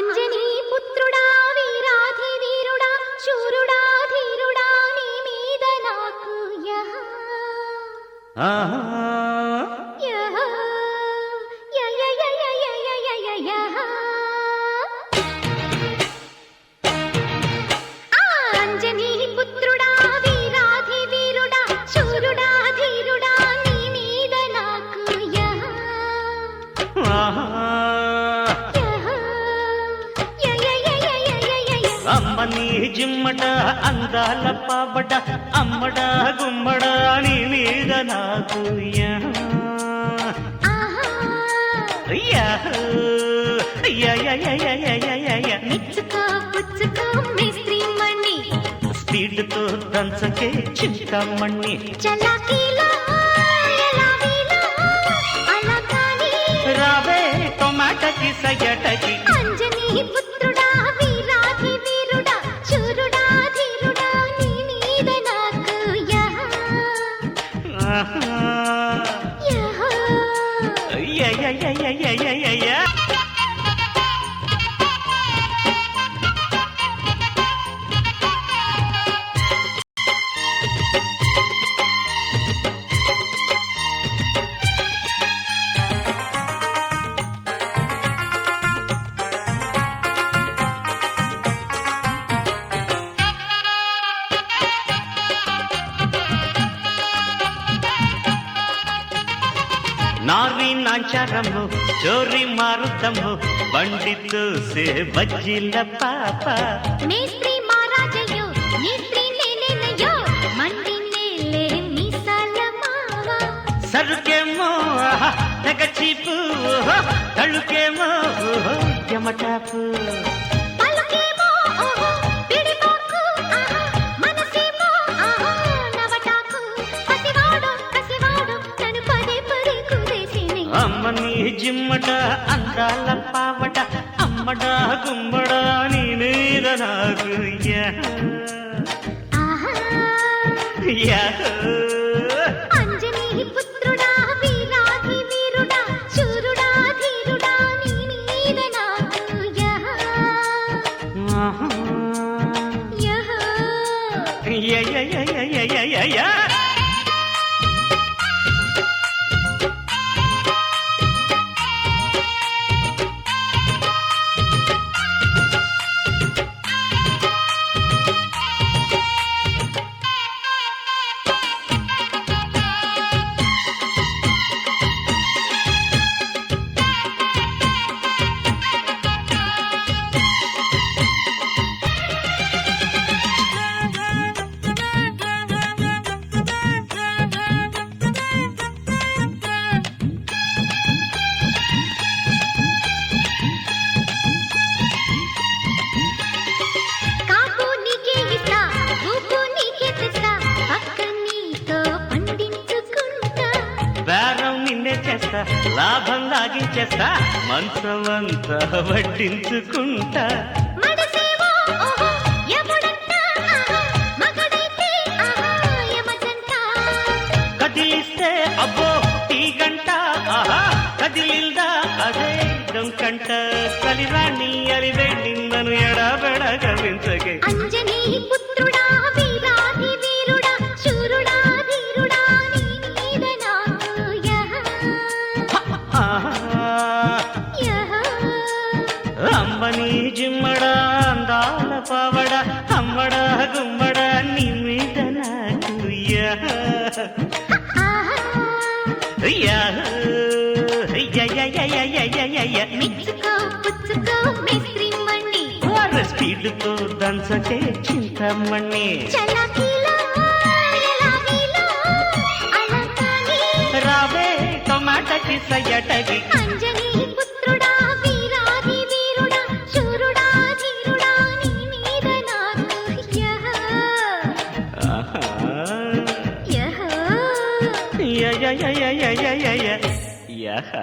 అంజనీ పుత్రుడా వీరాధి వీరుడా శూరుడా ధీరుడా నీ మీద నాకు యహ యహ యహ అంజనీ పుత్రుడా వీరాధి వీరుడా శూరుడా ధీరుడా నీ మీద నాకు యహ అమ్మని జిమ్మట అందాల పాబట అమ్మడ గుమ్మడ నీ మీద నాకు స్పీడ్తో దంచకే చింతమణి రావే టొమాటకి సగటకి అంజనీ పుత్రుడా వీరాధి వీరుడా శూరుడా ధీరుడా నీ మీద నాకు యహ యహ नारी नाचारमु चोरी मारुतमु पंडितु से बज्जिल पापा మేస్త్రి మహారాజయ్యో నీస్త్రి నేనేనయ్యో మండి నేలే మీసాల మావా సరుకేమో తెగ చీపు తళుకేమో యమటాపు పలుకేమో పిడిపోకు మనసేమో నవటాకు పసివాడు కసివాడు నన్ను పదే పదే కుదేసిని అమ్మని జిమ్మట అందాల పావట అమ్మడ గుమ్మడ నీ మీద నాకు అంజనీ పుత్రుడా వీరాధి వీరుడా శూరుడా ధీరుడా నీ మీద నాకు యహ యహ బేరం నిన్నే చేస్తా లాభం లాగించేస్తా మంచమంతా వడ్డించుకుంటా కదిలిస్తే అబ్బో టీ గంట కదిలిల్దా అదే దొంకంట కలిరాణి అలివే నిన్నను ఎడాబెడ గవించగే అంజనీ పుత్రుడా వీరాధి వీరుడా శూరుడా ధీరుడా నీ మీద నాకు యహ అమ్మని జిమ్మడ అందాల పావడ అమ్మడ గుమ్మడ నీ మీద నాకు మిచ్చుకో పుచ్చుకో మేస్త్రి మండి స్పీడ్తో దంచకే చింతమణి రావే టొమాటకి సయటకి అంజనీ పుత్రుడా వీరాధి వీరుడా శూరుడా ధీరుడా నీ మీద నాకు యహ యహ